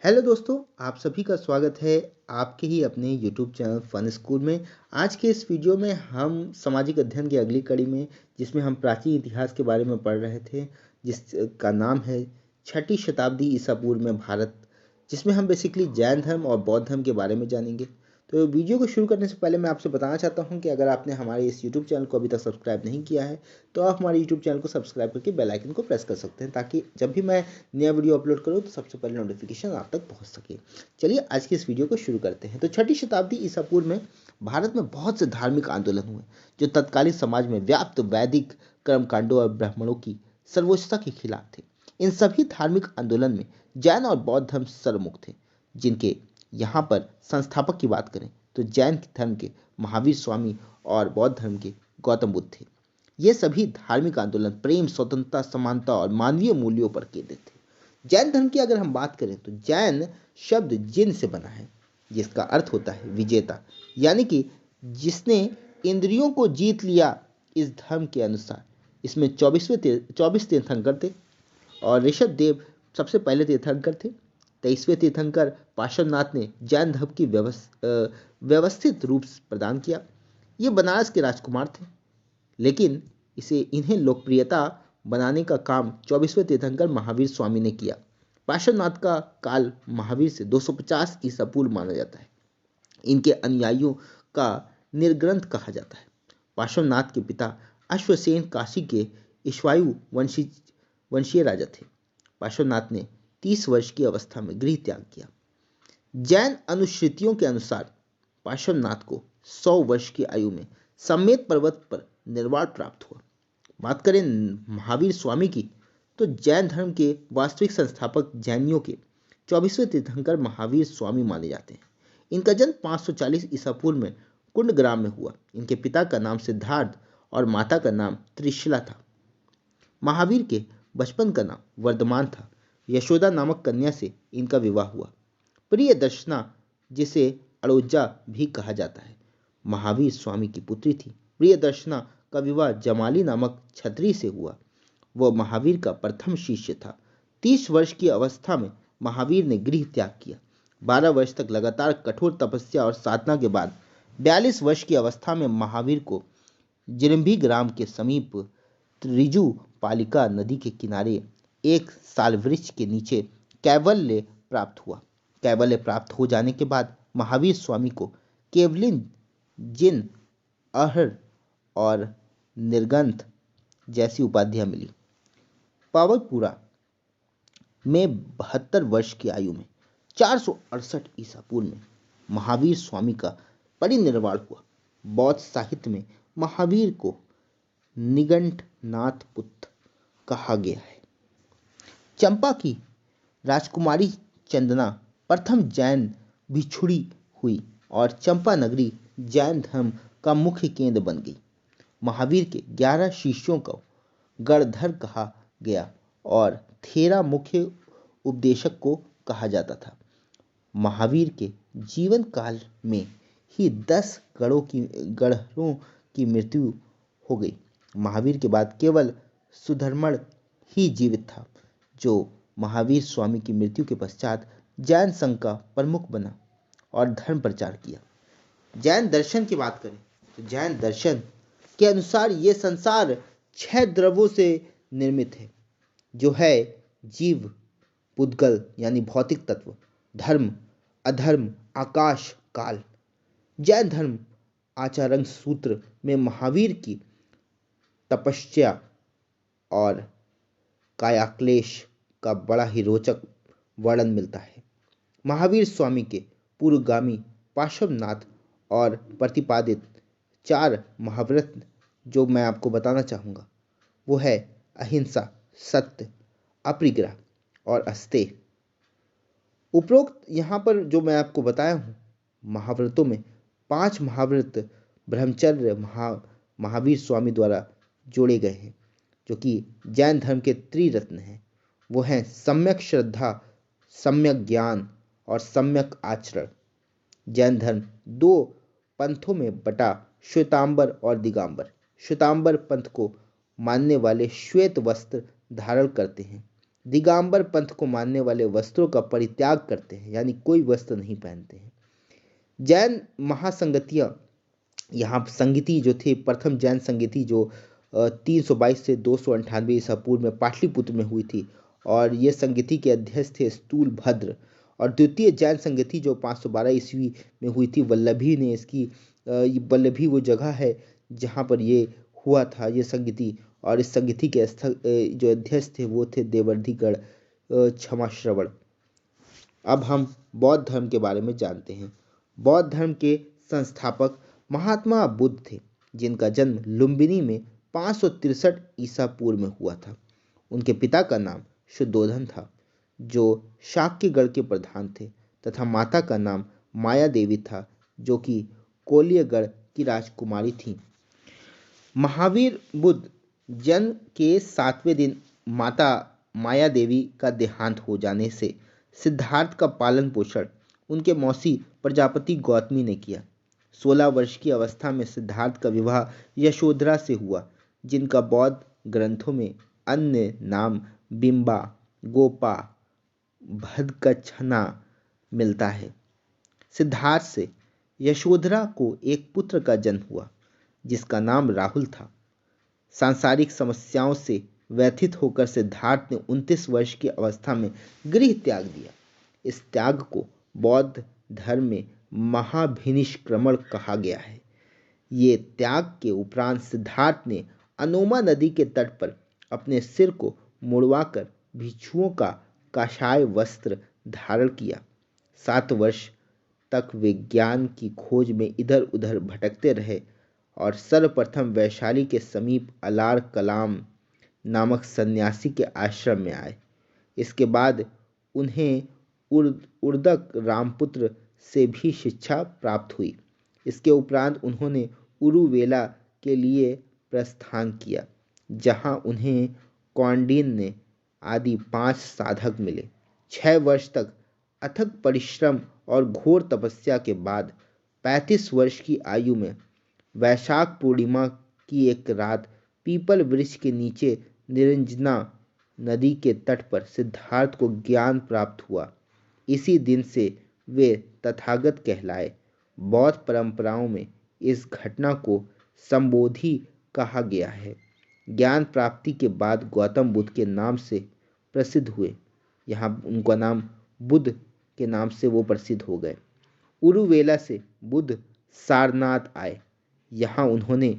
Hello दोस्तों, आप सभी का स्वागत है आपके ही अपने यूट्यूब चैनल फन स्कूल में। आज के इस वीडियो में हम सामाजिक अध्ययन की अगली कड़ी में, जिसमें हम प्राचीन इतिहास के बारे में पढ़ रहे थे, जिसका नाम है छठी शताब्दी ईसा पूर्व में भारत, जिसमें हम बेसिकली जैन धर्म और बौद्ध धर्म के बारे में जानेंगे। तो वीडियो को शुरू करने से पहले मैं आपसे बताना चाहता हूं कि अगर आपने हमारे इस यूट्यूब चैनल को अभी तक सब्सक्राइब नहीं किया है तो आप हमारे यूट्यूब चैनल को सब्सक्राइब करके बेल आइकन को प्रेस कर सकते हैं, ताकि जब भी मैं नया वीडियो अपलोड करूँ तो सबसे पहले नोटिफिकेशन आप तक पहुंच सके। चलिए आज की इस वीडियो को शुरू करते हैं। तो छठी शताब्दी ईसा पूर्व में भारत में बहुत से धार्मिक आंदोलन हुए जो तत्कालीन समाज में व्याप्त वैदिक कर्मकांडों और ब्राह्मणों की सर्वोच्चता के खिलाफ थे। इन सभी धार्मिक आंदोलन में जैन और बौद्ध धर्म सर्वमुख थे, जिनके यहाँ पर संस्थापक की बात करें तो जैन धर्म के महावीर स्वामी और बौद्ध धर्म के गौतम बुद्ध थे। ये सभी धार्मिक आंदोलन प्रेम, स्वतंत्रता, समानता और मानवीय मूल्यों पर केंद्रित थे। जैन धर्म की अगर हम बात करें तो जैन शब्द जिन से बना है, जिसका अर्थ होता है विजेता, यानी कि जिसने इंद्रियों को जीत लिया। इस धर्म के अनुसार इसमें 24 तीर्थंकर थे और ऋषभ देव सबसे पहले तीर्थंकर थे। 23वें तीर्थंकर पार्श्वनाथ ने जैन धर्म की व्यवस्थित रूप प्रदान किया। ये बनारस के राजकुमार थे, लेकिन इन्हें लोकप्रियता बनाने का काम 24वें तीर्थंकर महावीर स्वामी ने किया। पार्श्वनाथ का काल महावीर से 250 ईसा पूर्व माना जाता है। इनके अनुयायियों का निर्ग्रंथ कहा जाता है। पार्श्वनाथ के पिता अश्वसेन काशी के इक्ष्वाकु वंशीय राजा थे। पार्श्वनाथ ने 30 वर्ष की अवस्था में गृह त्याग किया। जैन अनुश्रुतियों के अनुसार पार्श्वनाथ को 100 वर्ष की आयु में सम्मेत पर्वत पर निर्वाण प्राप्त हुआ। बात करें महावीर स्वामी की तो जैन धर्म के वास्तविक संस्थापक जैनियों के 24वें तीर्थंकर महावीर स्वामी माने जाते हैं। इनका जन्म 540 ईसा पूर्व में कुंडग्राम में हुआ। इनके पिता का नाम सिद्धार्थ और माता का नाम त्रिशिला था। महावीर के बचपन का नाम वर्धमान था। यशोदा नामक कन्या से इनका विवाह हुआ। प्रिय दर्शना, जिसे अड़ोजा भी कहा जाता है, महावीर स्वामी की पुत्री थी। प्रिय दर्शना का विवाह जमाली नामक क्षत्रिय से हुआ। वह महावीर का प्रथम शिष्य था। 30 वर्ष की अवस्था में महावीर ने गृह त्याग किया। 12 वर्ष तक लगातार कठोर तपस्या और साधना के बाद 42 वर्ष की अवस्था में महावीर को जिरंभी ग्राम के समीप त्रिजु पालिका नदी के किनारे एक साल वृक्ष के नीचे कैवल्य प्राप्त हुआ। कैवल्य प्राप्त हो जाने के बाद महावीर स्वामी को केवलिन, जिन, अहर और निर्गंथ जैसी उपाधियां मिली। पावरपुरा में 72 वर्ष की आयु में 468 ईसा पूर्व में महावीर स्वामी का परिनिर्वाण हुआ। बौद्ध साहित्य में महावीर को निगंठनाथ पुत्र कहा गया है। चंपा की राजकुमारी चंदना प्रथम जैन भिक्षुणी हुई और चंपा नगरी जैन धर्म का मुख्य केंद्र बन गई। महावीर के 11 शिष्यों को गणधर कहा गया और थेरा मुख्य उपदेशक को कहा जाता था। महावीर के जीवन काल में ही 10 गणों की मृत्यु हो गई। महावीर के बाद केवल सुधर्मण ही जीवित था, जो महावीर स्वामी की मृत्यु के पश्चात जैन संघ का प्रमुख बना और धर्म प्रचार किया। जैन दर्शन की बात करें तो जैन दर्शन के अनुसार ये संसार 6 द्रव्यों से निर्मित है, जो है जीव, पुद्गल यानी भौतिक तत्व, धर्म, अधर्म, आकाश, काल। जैन धर्म आचार्य सूत्र में महावीर की तपस्या और कायाक्लेश का बड़ा ही रोचक वर्णन मिलता है। महावीर स्वामी के पूर्वगामी पार्श्वनाथ और प्रतिपादित 4 महाव्रत जो मैं आपको बताना चाहूँगा वो है अहिंसा, सत्य, अपरिग्रह और अस्तेय। उपरोक्त यहाँ पर जो मैं आपको बताया हूँ महाव्रतों में 5 महाव्रत ब्रह्मचर्य महावीर स्वामी द्वारा जोड़े गए हैं, जो कि जैन धर्म के त्रिरत्न हैं। वो हैं सम्यक श्रद्धा, सम्यक ज्ञान और सम्यक आचरण। जैन धर्म 2 पंथों में बटा, श्वेतांबर और दिगंबर। श्वेतांबर पंथ को मानने वाले श्वेत वस्त्र धारण करते हैं, दिगंबर पंथ को मानने वाले वस्त्रों का परित्याग करते हैं, यानी कोई वस्त्र नहीं पहनते हैं। जैन महासंगतियाँ, यहाँ संगति जो थे, प्रथम जैन संगति जो 322 से 298 ईसा पूर्व में पाटलिपुत्र में हुई थी, और ये संगति के अध्यक्ष थे स्थूल भद्र। और द्वितीय जैन संगति जो 512 ईस्वी में हुई थी, वल्लभी ने इसकी वल्लभी वो जगह है जहाँ पर ये हुआ था ये संगति, और इस संगति के जो अध्यक्ष थे वो थे देवर्धिगढ़ क्षमा श्रवण। अब हम बौद्ध धर्म के बारे में जानते हैं। बौद्ध धर्म के संस्थापक महात्मा बुद्ध थे, जिनका जन्म लुम्बिनी में 563 ईसा पूर्व में हुआ था। उनके पिता का नाम शुद्धोधन था, जो शाक्यगढ़ के प्रधान थे, तथा माता का नाम माया देवी था, जो कि कोलियगढ़ की राजकुमारी थी। महावीर बुद्ध जन्म के 7वें दिन माता माया देवी का देहांत हो जाने से सिद्धार्थ का पालन पोषण उनके मौसी प्रजापति गौतमी ने किया। 16 वर्ष की अवस्था में सिद्धार्थ का विवाह यशोधरा से हुआ, जिनका बौद्ध ग्रंथों में अन्य नाम बिंबा, गोपा, भदकच्छना मिलता है। सिद्धार्थ से यशोधरा को एक पुत्र का जन्म हुआ, जिसका नाम राहुल था। सांसारिक समस्याओं से व्यथित होकर सिद्धार्थ ने 29 वर्ष की अवस्था में गृह त्याग दिया। इस त्याग को बौद्ध धर्म में महाभिनिष्क्रमण कहा गया है। ये त्याग के उपरांत सिद्धार्थ ने अनोमा नदी के तट पर अपने सिर को मुड़वाकर भिक्षुओं का काषाय वस्त्र धारण किया। 7 वर्ष तक वे ज्ञान की खोज में इधर उधर भटकते रहे और सर्वप्रथम वैशाली के समीप अलार कलाम नामक सन्यासी के आश्रम में आए। इसके बाद उन्हें उर्दक रामपुत्र से भी शिक्षा प्राप्त हुई। इसके उपरांत उन्होंने उरुवेला के लिए प्रस्थान किया, जहां उन्हें कौंडिन्य ने आदि 5 साधक मिले। 6 वर्ष तक अथक परिश्रम और घोर तपस्या के बाद 35 वर्ष की आयु में वैशाख पूर्णिमा की एक रात पीपल वृक्ष के नीचे निरंजना नदी के तट पर सिद्धार्थ को ज्ञान प्राप्त हुआ। इसी दिन से वे तथागत कहलाए। बौद्ध परंपराओं में इस घटना को संबोधि कहा गया है। ज्ञान प्राप्ति के बाद गौतम बुद्ध के नाम से प्रसिद्ध हुए। यहाँ उनका नाम बुद्ध के नाम से वो प्रसिद्ध हो गए। उरुवेला से बुद्ध सारनाथ आए। यहाँ उन्होंने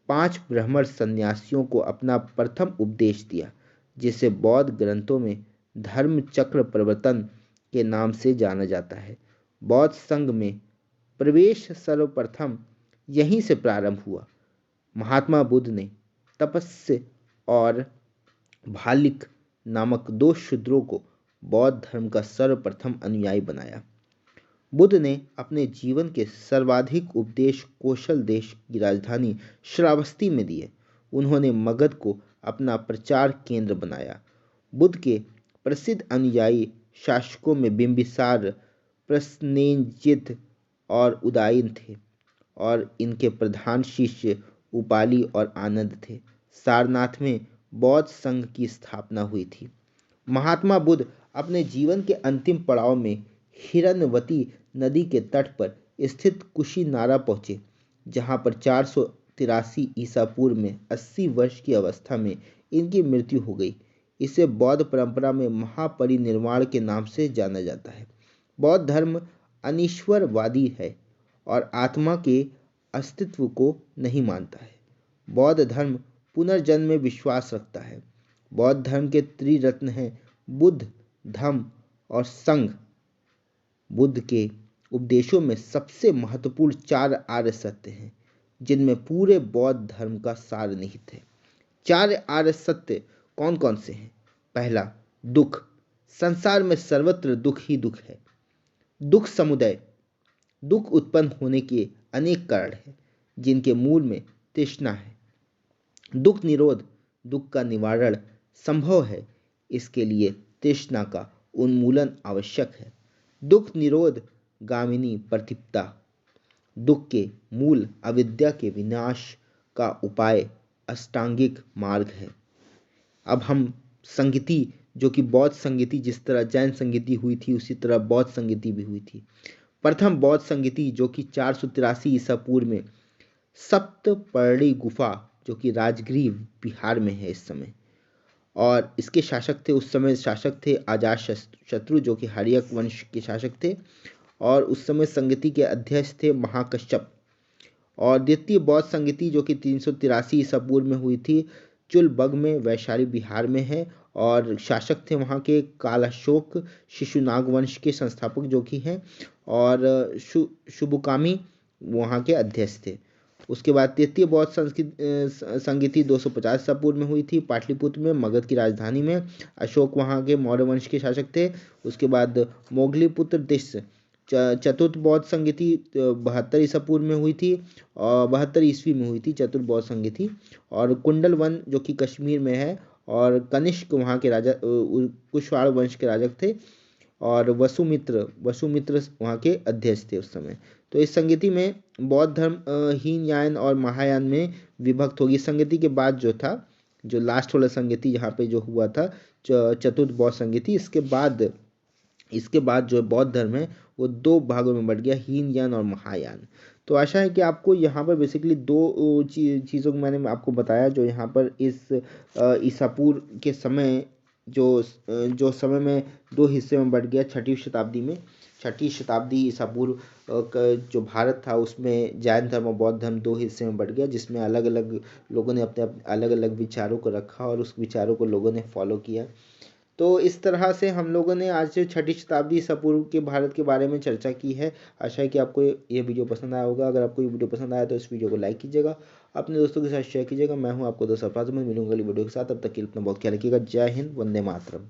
5 ब्राह्मण सन्यासियों को अपना प्रथम उपदेश दिया, जिसे बौद्ध ग्रंथों में धर्म चक्र प्रवर्तन के नाम से जाना जाता है। बौद्ध संघ में प्रवेश सर्वप्रथम यहीं से प्रारंभ हुआ। महात्मा बुद्ध ने तपस्य और भालिक नामक 2 शूद्रों को बौद्ध धर्म का सर्वप्रथम अनुयायी बनाया। बुद्ध ने अपने जीवन के सर्वाधिक उपदेश कौशल देश की राजधानी श्रावस्ती में दिए। उन्होंने मगध को अपना प्रचार केंद्र बनाया। बुद्ध के प्रसिद्ध अनुयायी शासकों में बिंबिसार, प्रसेनजित और उदयन थे, और इनके प्रधान शिष्य उपाली और आनंद थे। सारनाथ में बौद्ध संघ की स्थापना हुई थी। महात्मा बुद्ध अपने जीवन के अंतिम पड़ाव में हिरण्यवती नदी के तट पर स्थित कुशीनारा पहुंचे, जहां पर 483 ईसा पूर्व में 80 वर्ष की अवस्था में इनकी मृत्यु हो गई। इसे बौद्ध परंपरा में महापरिनिर्वाण के नाम से जाना जाता है। बौद्ध धर्म अनीश्वरवादी है और आत्मा के अस्तित्व को नहीं मानता है। बौद्ध धर्म पुनर्जन्म में विश्वास रखता है। बौद्ध धर्म के त्रिरत्न हैं बुद्ध, धम्म और संघ। बुद्ध के उपदेशों में सबसे महत्वपूर्ण 4 आर्य सत्य हैं, जिनमें पूरे बौद्ध धर्म का सार निहित है। 4 आर्य सत्य कौन कौन से हैं? पहला, दुख। संसार में सर्वत्र दुख ही दुख है। दुख समुदय। दुख उत्पन्न होने के अनेक कारण हैं, जिनके मूल में तृष्णा है। दुख निरोध। दुख का निवारण संभव है, इसके लिए तृष्णा का उन्मूलन आवश्यक है। दुख निरोध गामिनी प्रतिपदा। दुख के मूल अविद्या के विनाश का उपाय अष्टांगिक मार्ग है। अब हम संगति जो कि बौद्ध संगीति, जिस तरह जैन संगीति हुई थी उसी तरह बौद्ध संगीति भी हुई थी। प्रथम बौद्ध संगीति जो कि 483 ईसा पूर्व में सप्तपर्णी गुफा, जो कि राजगृह बिहार में है इस समय, और इसके शासक थे, उस समय शासक थे अजात शत्रु, जो कि हर्यक वंश के शासक थे, और उस समय संगीति के अध्यक्ष थे महाकश्यप। और द्वितीय बौद्ध संगीति जो कि 383 ईसा पूर्व में हुई थी, चुलबग में, वैशाली बिहार में है, और शासक थे वहाँ के कालाशोक शिशुनाग वंश के संस्थापक जो कि हैं, और शुभकामी वहाँ के अध्यक्ष थे। उसके बाद तृतीय बौद्ध संगीति 250 ईसा पूर्व में हुई थी, पाटलिपुत्र में, मगध की राजधानी में। अशोक वहाँ के मौर्य वंश के शासक थे। उसके बाद मोगलीपुत्र देश चतुर्थ बौद्ध संगीति 72 ईसा पूर्व में हुई थी, और 72 ईस्वी में हुई थी चतुर्थ बौद्ध संगीति। और कुंडल वन जो कि कश्मीर में है, और कनिष्क वहाँ के राजा कुशवाड़ वंश के राजक थे, और वसुमित्र वहाँ के अध्यक्ष थे उस समय। तो इस संगीति में बौद्ध धर्म हीनयान और महायान में विभक्त होगी। संगीति के बाद जो था, जो लास्ट वाला संगीति यहाँ पे जो हुआ था चतुर्थ बौद्ध संगीति, इसके बाद जो बौद्ध धर्म है वो दो भागों में बट गया, हीनयान और महायान। तो आशा है कि आपको यहाँ पर बेसिकली दो चीज़ों को मैंने आपको बताया, जो यहाँ पर इस ईसापुर के समय जो समय में दो हिस्से में बट गया। छठी शताब्दी ईसा पूर्व जो भारत था उसमें जैन धर्म और बौद्ध धर्म दो हिस्से में बट गया, जिसमें अलग अलग लोगों ने अपने अलग अलग विचारों को रखा और उस विचारों को लोगों ने फॉलो किया। तो इस तरह से हम लोगों ने आज छठी शताब्दी ईसा पूर्व के भारत के बारे में चर्चा की है। आशा है कि आपको ये वीडियो पसंद आया होगा। अगर आपको ये वीडियो पसंद आया तो इस वीडियो को लाइक कीजिएगा, अपने दोस्तों के साथ शेयर कीजिएगा। मैं हूँ आपको दोस्त अफराज, मिलूंगा अगली वीडियो के साथ। तब तक के लिए अपना बहुत ख्याल रखिएगा। जय हिंद, वंदे मातरम।